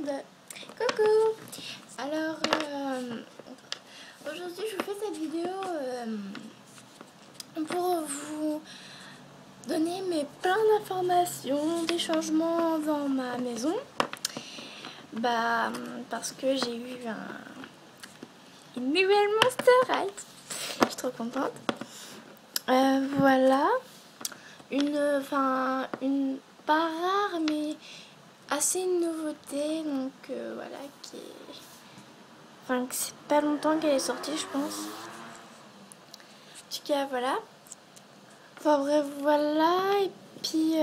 monde. Coucou. Alors aujourd'hui je vous fais cette vidéo pour vous donner plein d'informations, des changements dans ma maison. Parce que j'ai eu une nouvelle Monster High. Je suis trop contente. Voilà. Une pas rare mais assez une nouveauté, donc voilà, que c'est pas longtemps qu'elle est sortie, je pense. En tout cas, voilà. Enfin bref, voilà, et puis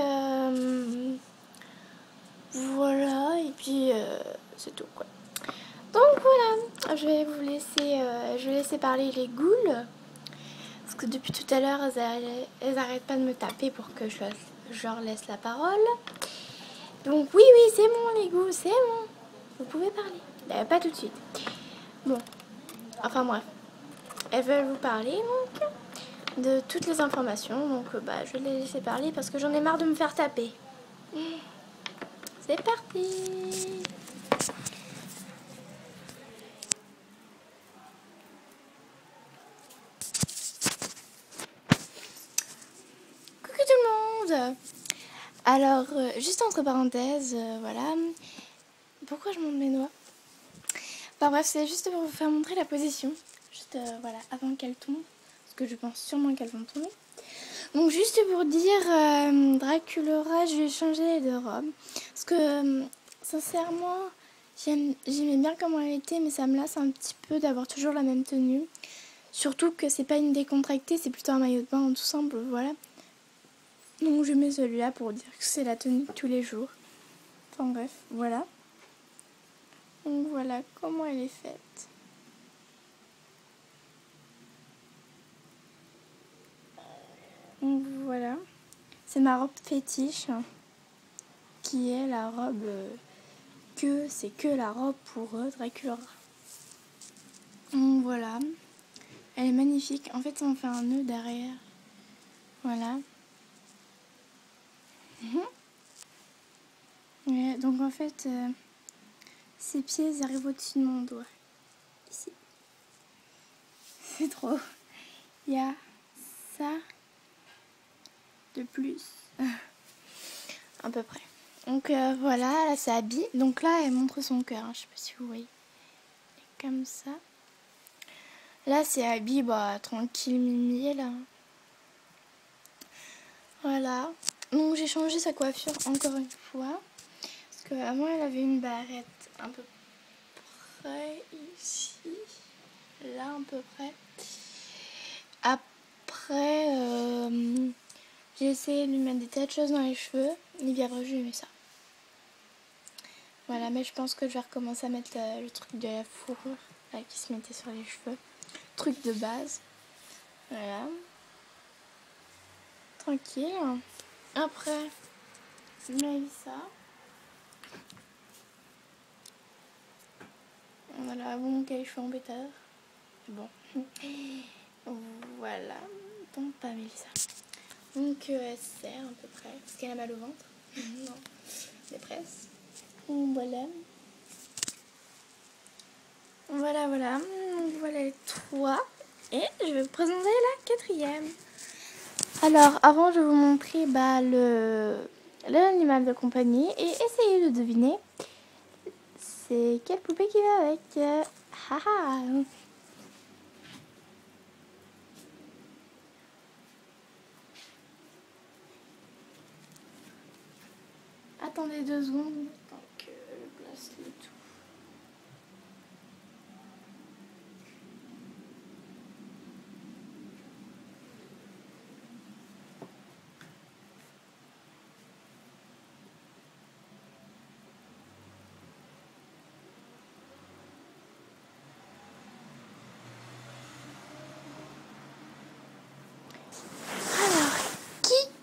voilà, et puis c'est tout, quoi. Donc voilà, je vais vous laisser, je vais laisser parler les ghouls, parce que depuis tout à l'heure, elles arrêtent pas de me taper pour que je leur laisse la parole. Donc oui, c'est bon les ghouls, c'est bon. Vous pouvez parler. Pas tout de suite. Bon, enfin bref. Elles veulent vous parler donc de toutes les informations. Donc je vais les laisser parler parce que j'en ai marre de me faire taper. C'est parti. Coucou tout le monde. Alors, juste entre parenthèses, voilà. Pourquoi je monte mes doigts? Enfin bref, c'est juste pour vous faire montrer la position. Juste, voilà, avant qu'elles tombent. Parce que je pense sûrement qu'elles vont tomber. Donc juste pour dire, Draculaura, je vais changer de robe. Parce que, sincèrement, j'aimais bien comment elle était, mais ça me lasse un petit peu d'avoir toujours la même tenue. Surtout que c'est pas une décontractée, c'est plutôt un maillot de bain tout simple, voilà. Donc je mets celui-là pour dire que c'est la tenue de tous les jours. Enfin bref, voilà. Donc voilà comment elle est faite. Donc voilà. C'est ma robe fétiche, qui est la robe c'est que la robe pour Draculaura. Donc voilà. Elle est magnifique. En fait, on fait un nœud derrière. Voilà. Et donc en fait, ses pieds ils arrivent au-dessus de mon doigt. Ici. C'est trop. Il y a ça de plus. À peu près. Donc voilà, là c'est habillé. Donc là, elle montre son cœur. Je sais pas si vous voyez. Comme ça. Là, c'est habillé, tranquille, mimi, là. Voilà. Donc j'ai changé sa coiffure encore une fois. Parce qu'avant, elle avait une barrette à peu près ici. Là, à peu près. Après, j'ai essayé de lui mettre des tas de choses dans les cheveux. Et bien après, je lui ai mis ça. Voilà, mais je pense que je vais recommencer à mettre le truc de la fourrure là, qui se mettait sur les cheveux. Truc de base. Voilà. Tranquille. Après, je mets ça. Voilà, bon, quel cheveux en pétard. Bon. Voilà. Bon, pas Mélissa. Donc, elle sert à peu près. Parce qu'elle a mal au ventre. Non, mais presque. Voilà. Voilà. Voilà les trois. Et je vais vous présenter la quatrième. Alors, avant, je vais vous montrer l'animal de compagnie et essayez de deviner c'est quelle poupée qui va avec. Haha. Attendez 2 secondes tant que je place le tout.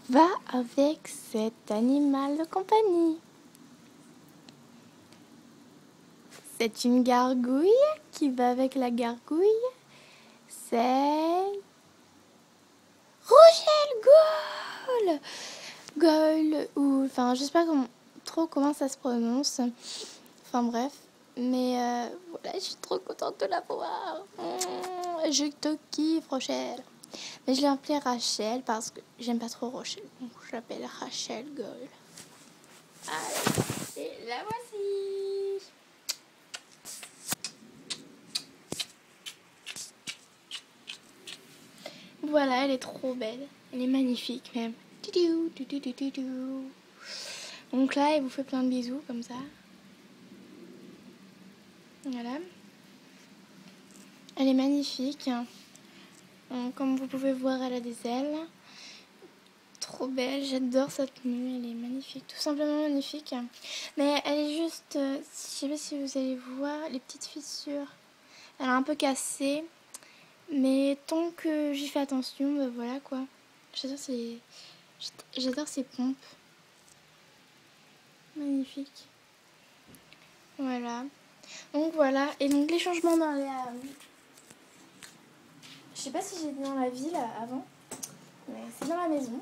Va avec cet animal de compagnie. C'est une gargouille qui va avec la gargouille. C'est Rougel Goyle ou enfin je sais pas trop comment ça se prononce. Enfin bref. Mais voilà, je suis trop contente de la voir. Je te kiffe, Rochelle. Mais je l'ai appelée Rachel parce que j'aime pas trop Rochelle. Donc je l'appelle Rachel Goyle. Allez, et la voici. Voilà, elle est trop belle. Elle est magnifique même. Donc là, elle vous fait plein de bisous comme ça. Voilà. Elle est magnifique. Comme vous pouvez voir, elle a des ailes. Trop belle, j'adore sa tenue, elle est magnifique, tout simplement magnifique. Mais elle est juste, je sais pas si vous allez voir, les petites fissures. Elle est un peu cassée, mais tant que j'y fais attention, bah voilà quoi. J'adore ces pompes. Magnifique. Voilà. Donc voilà, et donc les changements dans la... Je sais pas si j'ai dit dans la ville avant, mais c'est dans la maison.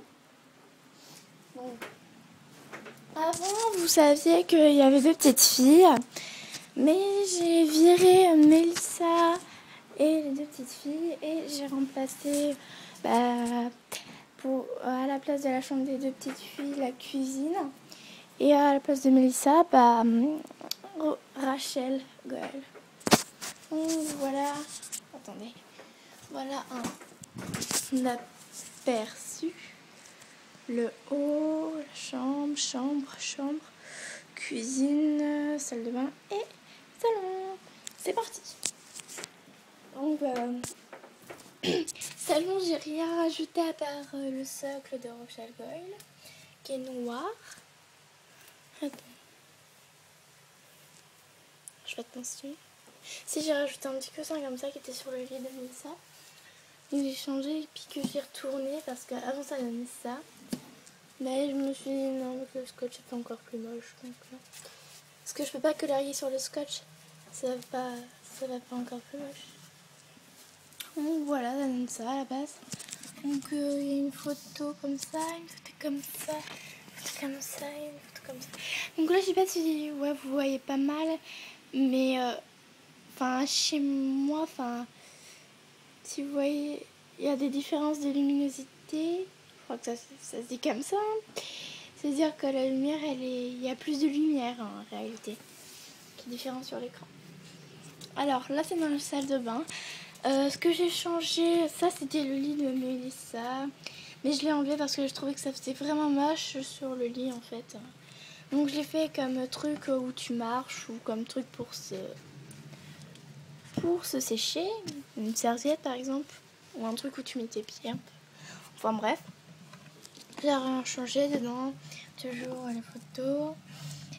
Donc, avant, vous saviez qu'il y avait 2 petites filles, mais j'ai viré Mélissa et les 2 petites filles et j'ai remplacé à la place de la chambre des 2 petites filles la cuisine et à la place de Mélissa Rachel Goyle. Donc voilà, attendez, voilà un aperçu. Le haut, la chambre, cuisine, salle de bain et salon. C'est parti. Donc, salon, j'ai rien rajouté à part le socle de Rochelle Goyle, qui est noir. Attends. Je fais attention. Si j'ai rajouté un petit coussin comme ça qui était sur le lit de Mélissa. Donc j'ai changé et puis que j'ai retourné parce qu'avant ça donnait ça. Mais je me suis dit non, donc le scotch est encore plus moche. Donc, parce que je peux pas colorier sur le scotch. Ça va pas encore plus moche. Donc voilà, ça donne ça à la base. Donc il y a une photo comme ça, une photo comme ça, une photo comme ça, une photo comme ça. Donc là je sais pas si vous voyez pas mal. Mais chez moi, si vous voyez, il y a des différences de luminosité. Je crois que ça se dit comme ça. C'est-à-dire que la lumière, il y a plus de lumière en réalité, qui est différent sur l'écran. Alors là, c'est dans la salle de bain. Ce que j'ai changé, ça c'était le lit de Mélissa. Mais je l'ai enlevé parce que je trouvais que ça faisait vraiment moche sur le lit en fait. Donc je l'ai fait comme truc où tu marches ou comme truc pour se sécher. Une serviette par exemple. Ou un truc où tu mets tes pieds un peu. Enfin bref. J'ai rien changé dedans. Toujours les photos.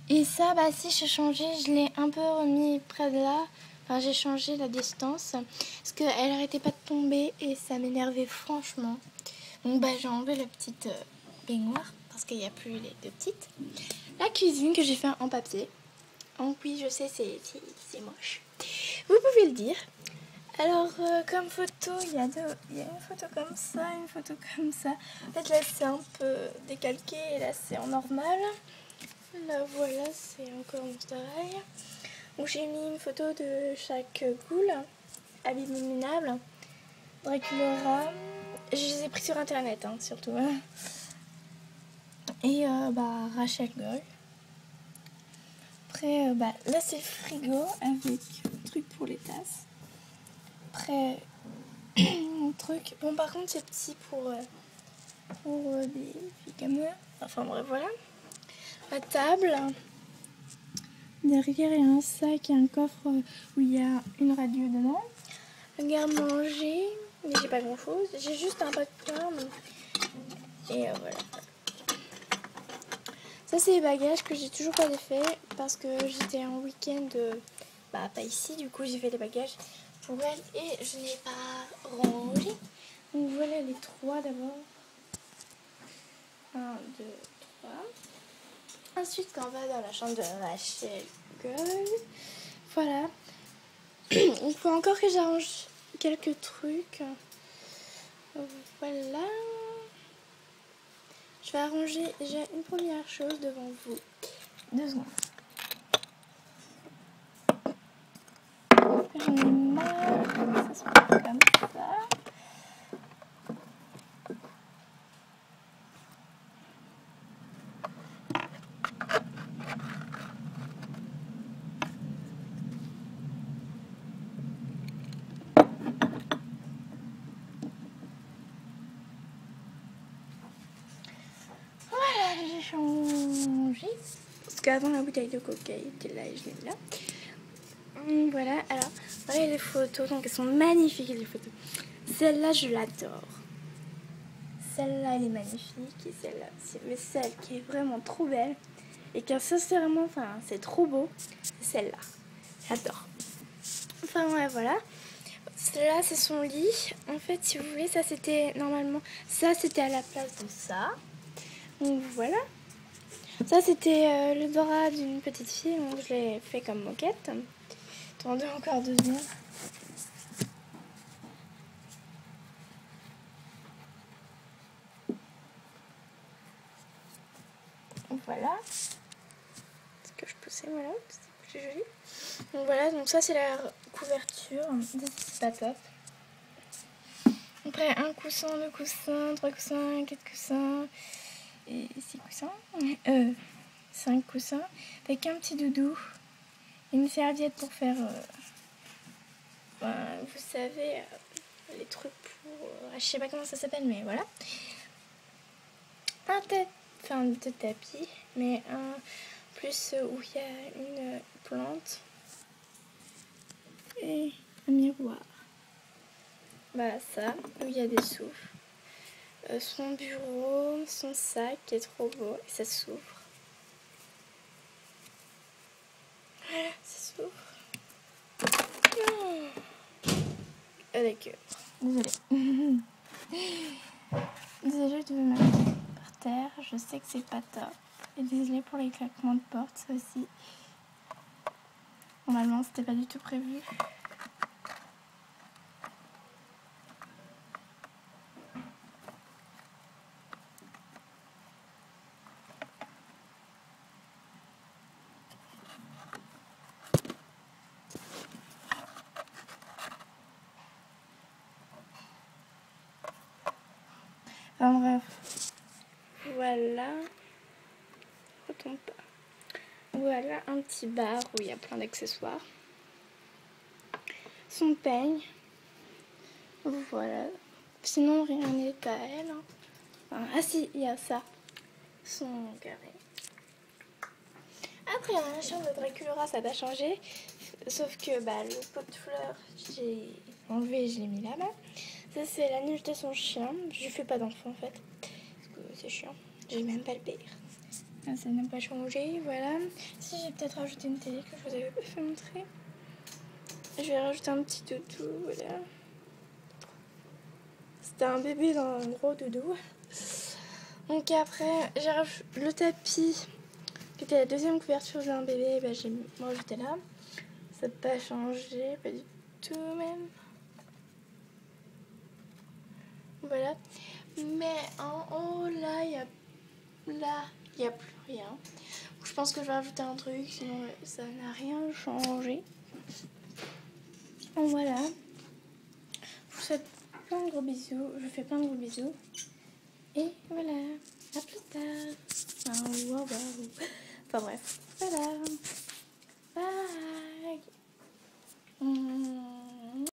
Et ça, si j'ai changé, je l'ai un peu remis près de là. Enfin, j'ai changé la distance. Parce qu'elle arrêtait pas de tomber et ça m'énervait franchement. Donc j'ai enlevé la petite baignoire parce qu'il n'y a plus les 2 petites. La cuisine que j'ai fait en papier. Donc oui, je sais, c'est moche. Vous pouvez le dire. Alors, comme photo, il y a une photo comme ça, une photo comme ça. En fait, là, c'est un peu décalqué et là, c'est en normal. Là, voilà, c'est encore mon travail. Donc, j'ai mis une photo de chaque ghoul, abominable, Draculaura. Je les ai pris sur internet, surtout. Et Rachel Goyle. Après, là, c'est le frigo avec un truc pour les tasses. Après, un truc. Bon, par contre, c'est petit pour des filles comme moi. Enfin, bref, voilà. La table. Derrière, il y a un sac et un coffre où il y a une radio dedans. Le garde-manger, mais j'ai pas grand-chose. J'ai juste un popcorn. Et voilà. Ça, c'est les bagages que j'ai toujours pas fait parce que j'étais en week-end pas ici. Du coup, j'ai fait les bagages pour elle et je n'ai pas rangé. Donc voilà les 3 d'abord. 1, 2, 3. Ensuite, quand on va dans la chambre de Rachel Goyle, voilà. Il faut encore que j'arrange quelques trucs. Voilà. Je vais arranger déjà une première chose devant vous. 2 secondes. qu'avant la bouteille de coca était là et je l'ai mis là. Voilà, alors voilà les photos, donc elles sont magnifiques les photos. Celle-là je l'adore. Celle-là elle est magnifique et celle-là aussi. Mais celle qui est vraiment trop belle et qui sincèrement, enfin c'est trop beau, c'est celle-là. J'adore. Enfin ouais voilà. Là c'est son lit. En fait si vous voulez ça c'était normalement, ça c'était à la place de ça. Donc voilà. Ça c'était le drap d'une petite fille, donc je l'ai fait comme moquette. Attendez encore 2 secondes. Voilà. Est-ce que je poussais, voilà, c'est plus joli. Donc voilà, donc ça c'est la couverture. C'est pas top. Après un coussin, 2 coussins, 3 coussins, 4 coussins et 6 coussins. 5 coussins. Avec un petit doudou. Et une serviette pour faire, vous savez, les trucs pour... je sais pas comment ça s'appelle, mais voilà. De tapis, mais un plus où il y a une plante et un miroir. Voilà ça, où il y a des souffles. Son bureau, son sac qui est trop beau et ça s'ouvre. Voilà, ça s'ouvre. D'accord. Désolée. Désolée de me mettre par terre, je sais que c'est pas top. Et désolée pour les claquements de porte, ça aussi. Normalement, c'était pas du tout prévu. Enfin bref. Voilà. Retombe pas. Voilà un petit bar où il y a plein d'accessoires. Son peigne. Voilà. Sinon, rien n'est à elle. Enfin, ah si, il y a ça. Son carré. Après, la chambre de Dracula, ça n'a pas changé. Sauf que le pot de fleurs, j'ai enlevé et je l'ai mis là-bas. Ça, c'est la niche de son chien. Je lui fais pas d'enfant en fait. Parce que c'est chiant. J'ai même pas le pire. Ça n'a pas changé, voilà. Si j'ai peut-être rajouté une télé que je vous avais pas fait montrer. Je vais rajouter un petit doudou, voilà. C'était un bébé dans un gros doudou. Donc après, j'ai rajouté le tapis, qui était la deuxième couverture d'un bébé, j'ai rajouté là. Ça n'a pas changé, pas du tout même. Voilà. Mais en haut, là, il n'y a plus rien. Donc, je pense que je vais rajouter un truc, sinon ça n'a rien changé. Donc voilà. Je vous souhaite plein de gros bisous. Je vous fais plein de gros bisous. Et voilà. À plus tard. Enfin bref. Voilà.